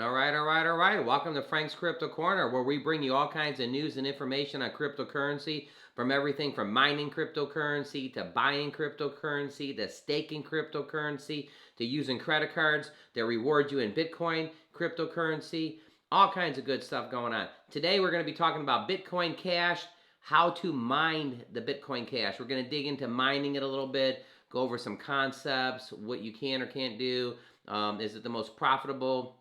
All right. Welcome to Frank's Crypto Corner, where we bring you all kinds of news and information on cryptocurrency, from everything from mining cryptocurrency to buying cryptocurrency to staking cryptocurrency to using credit cards that reward you in Bitcoin cryptocurrency. All kinds of good stuff going on. Today we're going to be talking about Bitcoin Cash, how to mine the Bitcoin Cash. We're going to dig into mining it a little bit, go over some concepts, what you can or can't do. Is it the most profitable?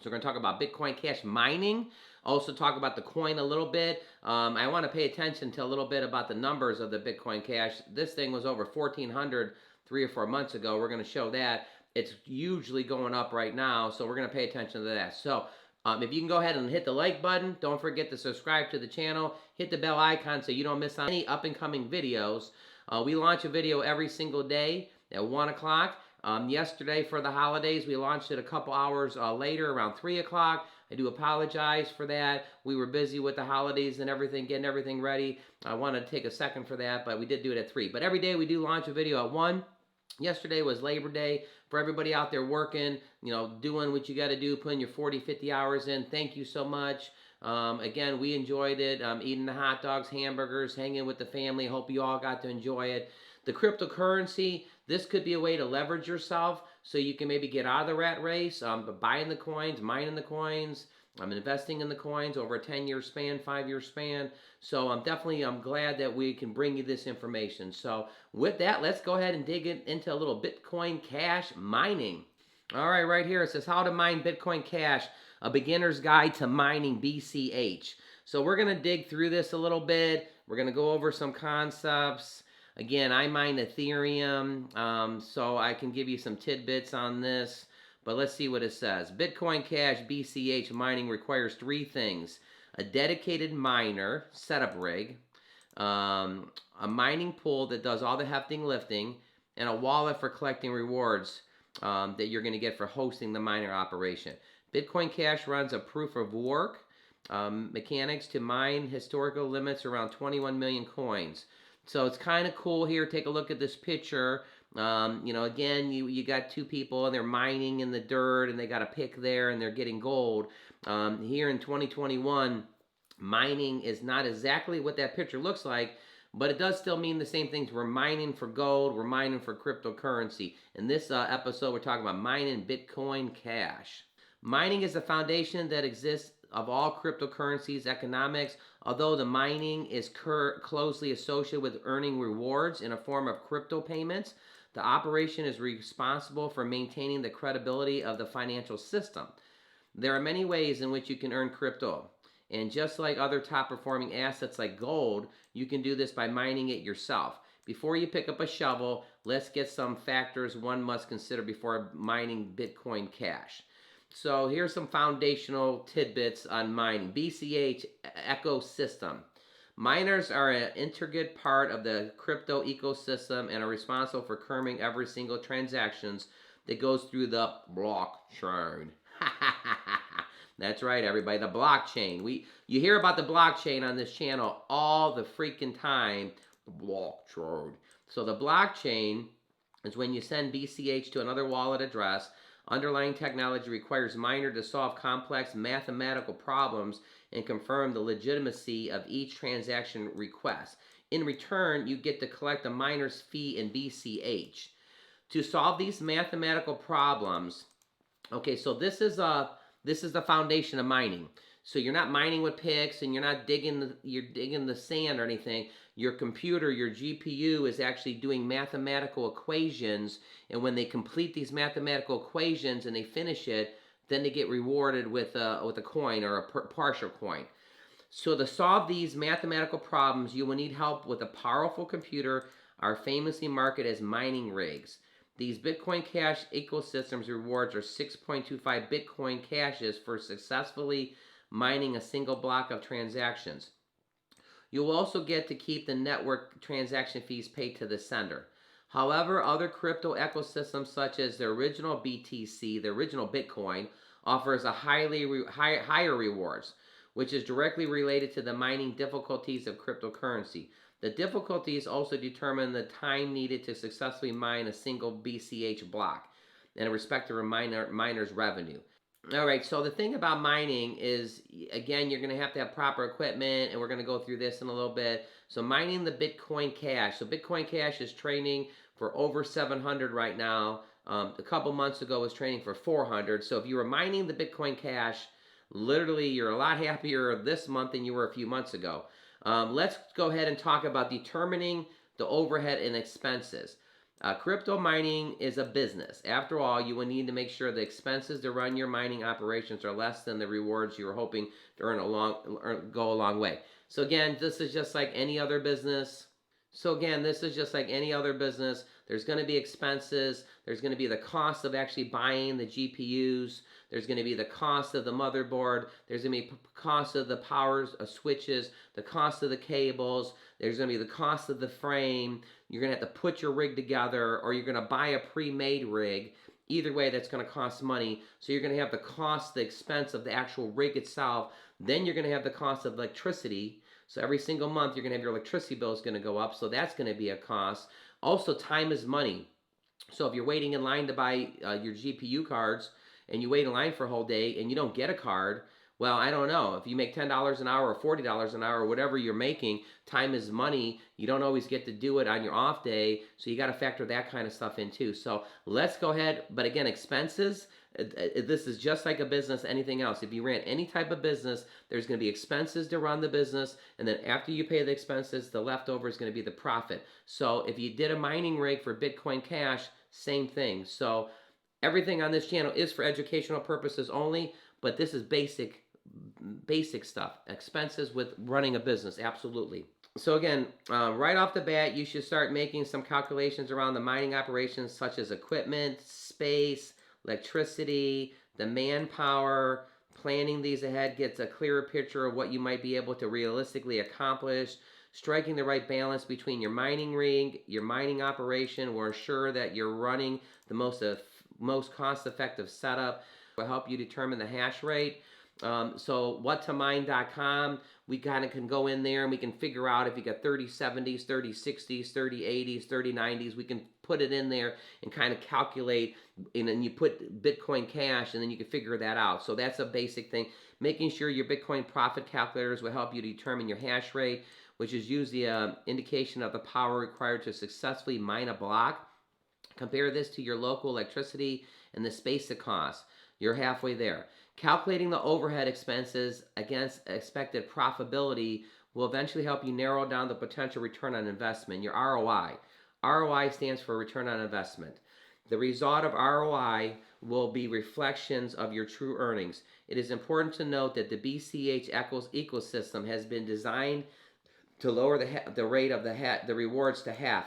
So we're going to talk about Bitcoin Cash mining. Also talk about the coin a little bit. I want to pay attention to a little bit about the numbers of the Bitcoin Cash. This thing was over 1,400 3 or 4 months ago. We're going to show that. It's hugely going up right now, so we're going to pay attention to that. So if you can go ahead and hit the like button, don't forget to subscribe to the channel. Hit the bell icon so you don't miss on any up-and-coming videos. We launch a video every single day at 1 o'clock. Yesterday for the holidays, we launched it a couple hours later, around 3 o'clock. I do apologize for that. We were busy with the holidays and everything, getting everything ready. I wanted to take a second for that, but we did do it at 3. But every day we do launch a video at 1. Yesterday was Labor Day. For everybody out there working, doing what you got to do, putting your 40, 50 hours in, thank you so much. Again, we enjoyed it, eating the hot dogs, hamburgers, hanging with the family. Hope you all got to enjoy it. The cryptocurrency, this could be a way to leverage yourself so you can maybe get out of the rat race, buying the coins, mining the coins, investing in the coins over a 10-year span, 5-year span. So I'm glad that we can bring you this information. So with that, let's go ahead and dig into a little Bitcoin Cash mining. All right, right here it says how to mine Bitcoin Cash, a beginner's guide to mining BCH. So we're going to dig through this a little bit. We're going to go over some concepts. Again, I mine Ethereum, so I can give you some tidbits on this. But let's see what it says. Bitcoin Cash BCH mining requires 3 things. A dedicated miner setup rig, a mining pool that does all the hefting lifting, and a wallet for collecting rewards that you're going to get for hosting the miner operation. Bitcoin Cash runs a proof of work mechanics to mine historical limits around 21 million coins. So it's kind of cool here. Take a look at this picture. Again, you got 2 people and they're mining in the dirt and they got a pick there and they're getting gold. Here in 2021, mining is not exactly what that picture looks like, but it does still mean the same things. We're mining for gold. We're mining for cryptocurrency. In this episode, we're talking about mining Bitcoin Cash. Mining is the foundation that exists of all cryptocurrencies economics. Although the mining is closely associated with earning rewards in a form of crypto payments, the operation is responsible for maintaining the credibility of the financial system. There are many ways in which you can earn crypto. And just like other top performing assets like gold, you can do this by mining it yourself. Before you pick up a shovel, let's get some factors one must consider before mining Bitcoin Cash. So here's some foundational tidbits on mining. BCH ecosystem. Miners are an integral part of the crypto ecosystem and are responsible for confirming every single transactions that goes through the blockchain. That's right, everybody, the blockchain. You hear about the blockchain on this channel all the freaking time. The blockchain. So the blockchain is when you send BCH to another wallet address. Underlying technology requires miner to solve complex mathematical problems and confirm the legitimacy of each transaction request. In return, you get to collect a miner's fee in BCH. To solve these mathematical problems, okay, so this is the foundation of mining. So you're not mining with picks and you're not digging the sand or anything. Your computer, your GPU is actually doing mathematical equations, and when they complete these mathematical equations and they finish it, then they get rewarded with a coin or a partial coin. So to solve these mathematical problems, you will need help with a powerful computer, are famously marketed as mining rigs. These Bitcoin Cash ecosystems rewards are 6.25 Bitcoin Cashes for successfully mining a single block of transactions. You will also get to keep the network transaction fees paid to the sender. However, other crypto ecosystems such as the original BTC, the original Bitcoin, offers a higher rewards, which is directly related to the mining difficulties of cryptocurrency. The difficulties also determine the time needed to successfully mine a single BCH block and a respective miner's revenue. All right, so the thing about mining is, again, you're going to have proper equipment, and we're going to go through this in a little bit. So mining the Bitcoin Cash. So Bitcoin Cash is trading for over 700 right now. A couple months ago, it was trading for 400. So if you were mining the Bitcoin Cash, literally, you're a lot happier this month than you were a few months ago. Let's go ahead and talk about determining the overhead and expenses. Crypto mining is a business. After all, you will need to make sure the expenses to run your mining operations are less than the rewards you were hoping to go a long way. So again, this is just like any other business. There's going to be expenses. There's going to be the cost of actually buying the GPUs. There's going to be the cost of the motherboard. There's going to be cost of the powers of switches, the cost of the cables. There's going to be the cost of the frame. You're going to have to put your rig together, or you're going to buy a pre-made rig. Either way, that's going to cost money. So you're going to have the cost, the expense of the actual rig itself. Then you're going to have the cost of electricity. So every single month, you're going to have your electricity bill is going to go up. So that's going to be a cost. Also, time is money. So if you're waiting in line to buy your GPU cards, and you wait in line for a whole day and you don't get a card, well, I don't know. If you make $10 an hour or $40 an hour or whatever you're making, time is money. You don't always get to do it on your off day, so you got to factor that kind of stuff in too. So let's go ahead. But again, expenses, this is just like a business, anything else. If you ran any type of business, there's going to be expenses to run the business, and then after you pay the expenses, the leftover is going to be the profit. So if you did a mining rig for Bitcoin Cash, same thing. So everything on this channel is for educational purposes only, but this is basic stuff. Expenses with running a business, absolutely. So again, right off the bat, you should start making some calculations around the mining operations, such as equipment, space, electricity, the manpower. Planning these ahead gets a clearer picture of what you might be able to realistically accomplish. Striking the right balance between your mining rig, your mining operation will ensure that you're running the most cost-effective setup. Will help you determine the hash rate. So whattomine.com, we kind of can go in there and we can figure out if you got 3070s, 3060s, 3080s, 3090s. We can put it in there and kind of calculate, and then you put Bitcoin Cash, and then you can figure that out. So that's a basic thing. Making sure your Bitcoin profit calculators will help you determine your hash rate, which is usually an indication of the power required to successfully mine a block. Compare this to your local electricity and the space it costs. You're halfway there. Calculating the overhead expenses against expected profitability will eventually help you narrow down the potential return on investment, your ROI. ROI stands for return on investment. The result of ROI will be reflections of your true earnings. It is important to note that the BCH ecosystem has been designed to lower the rate of the rewards to half,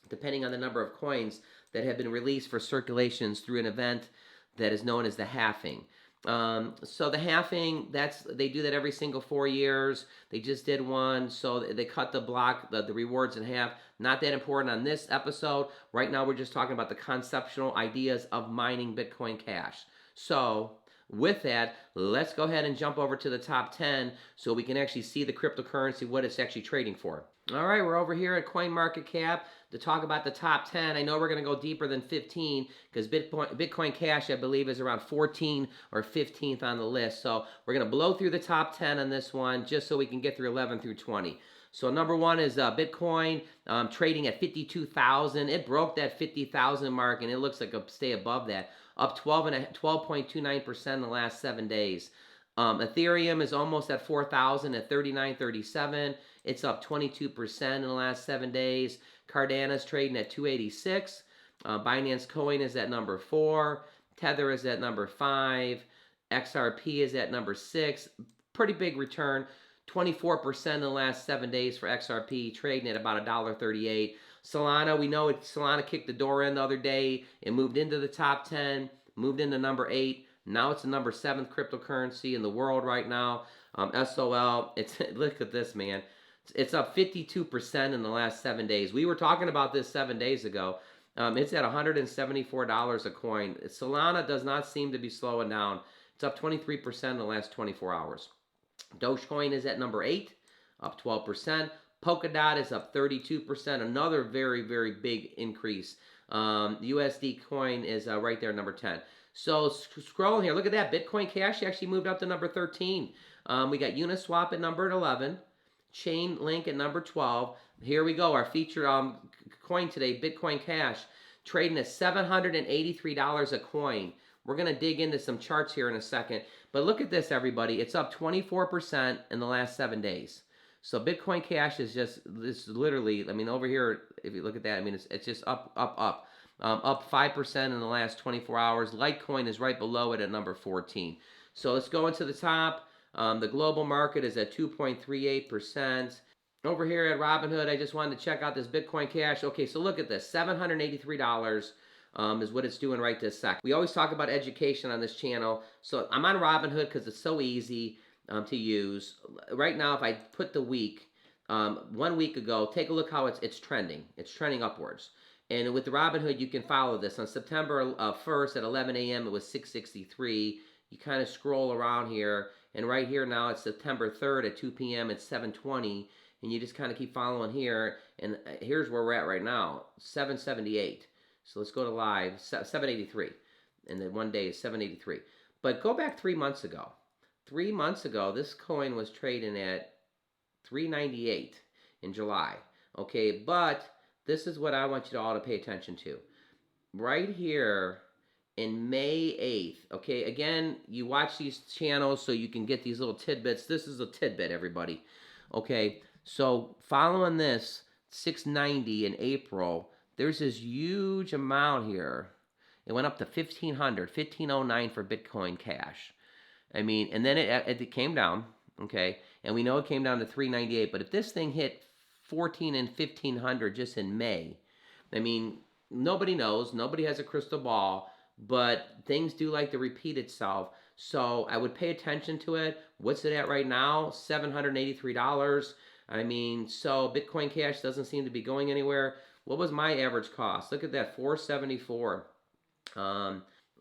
depending on the number of coins that have been released for circulations through an event that is known as the halving. So the halving, they do that every single 4 years. They just did one, so they cut the rewards in half. Not that important on this episode. Right now we're just talking about the conceptual ideas of mining Bitcoin Cash. So with that, let's go ahead and jump over to the top 10 so we can actually see the cryptocurrency, what it's actually trading for. All right, we're over here at CoinMarketCap to talk about the top 10. I know we're going to go deeper than 15 because Bitcoin Cash, I believe, is around 14 or 15th on the list. So we're going to blow through the top 10 on this one just so we can get through 11 through 20. So number one is Bitcoin trading at 52,000. It broke that 50,000 mark, and it looks like it'll stay above that. Up 12.29% in the last 7 days. Ethereum is almost at 4,000 at 39.37. It's up 22% in the last 7 days. Cardano is trading at 286. Binance Coin is at number 4. Tether is at number 5. XRP is at number 6. Pretty big return. 24% in the last 7 days for XRP, trading at about $1.38. Solana, we know Solana kicked the door in the other day. It moved into the top 10, moved into number 8. Now it's the number 7th cryptocurrency in the world right now. SOL, look at this, man. It's up 52% in the last 7 days. We were talking about this 7 days ago. It's at $174 a coin. Solana does not seem to be slowing down. It's up 23% in the last 24 hours. Dogecoin is at number 8, up 12%. Polkadot is up 32%, another very, very big increase. USD coin is right there, number 10. So scrolling here, look at that. Bitcoin Cash actually moved up to number 13. We got Uniswap at number 11. Chainlink at number 12. Here we go. Our featured coin today, Bitcoin Cash, trading at $783 a coin. We're going to dig into some charts here in a second. But look at this, everybody. It's up 24% in the last 7 days. So Bitcoin Cash is just, this literally, I mean, over here, if you look at that, I mean, it's just up, up, up. Up 5% in the last 24 hours. Litecoin is right below it at number 14. So let's go into the top. The global market is at 2.38%. Over here at Robinhood, I just wanted to check out this Bitcoin Cash. Okay, so look at this, $783 is what it's doing right this second. We always talk about education on this channel. So I'm on Robinhood because it's so easy to use. Right now, if I put the week, 1 week ago, take a look how it's trending. It's trending upwards. And with the Robinhood, you can follow this. On September 1st at 11 a.m., it was 663. You kind of scroll around here. And right here now, it's September 3rd at 2 p.m. It's 720. And you just kind of keep following here. And here's where we're at right now, 778. So let's go to live, 783. And then 1 day is 783. But go back 3 months ago. 3 months ago, this coin was trading at 398 in July. Okay, but this is what I want you all to pay attention to. Right here in May 8th, okay, again, you watch these channels so you can get these little tidbits. This is a tidbit, everybody. Okay, so following this, 690 in April, there's this huge amount here. It went up to 1509 for Bitcoin Cash. I mean, and then it came down, okay, and we know it came down to 398, but if this thing hit 14 and 1500 just in May. I mean, nobody knows. Nobody has a crystal ball, but things do like to repeat itself. So I would pay attention to it. What's it at right now? $783. I mean, so Bitcoin Cash doesn't seem to be going anywhere. What was my average cost? Look at that, $474.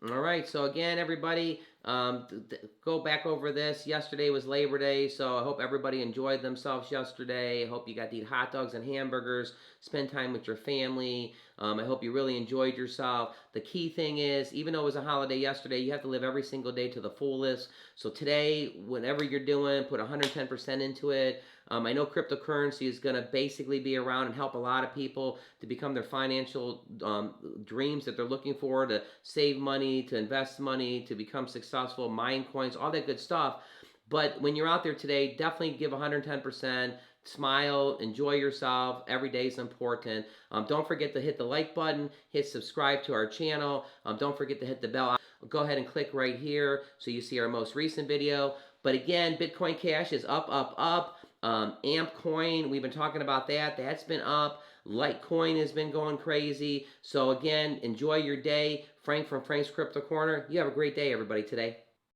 All right, so again, everybody, go back over this. Yesterday was Labor Day, so I hope everybody enjoyed themselves yesterday. I hope you got to eat hot dogs and hamburgers, spend time with your family. I hope you really enjoyed yourself. The key thing is, even though it was a holiday yesterday, you have to live every single day to the fullest. So today, whatever you're doing, put 110% into it. I know cryptocurrency is going to basically be around and help a lot of people to become their financial dreams that they're looking for, to save money, to invest money, to become successful, mine coins, all that good stuff. But when you're out there today, definitely give 110%. Smile, enjoy yourself. Every day is important. Don't forget to hit the like button, hit subscribe to our channel. Don't forget to hit the bell. Go ahead and click right here so you see our most recent video. But again, Bitcoin Cash is up, up, up. AMP coin, we've been talking about that. That's been up. Litecoin has been going crazy. So again, enjoy your day. Frank from Frank's Crypto Corner. You have a great day, everybody, today.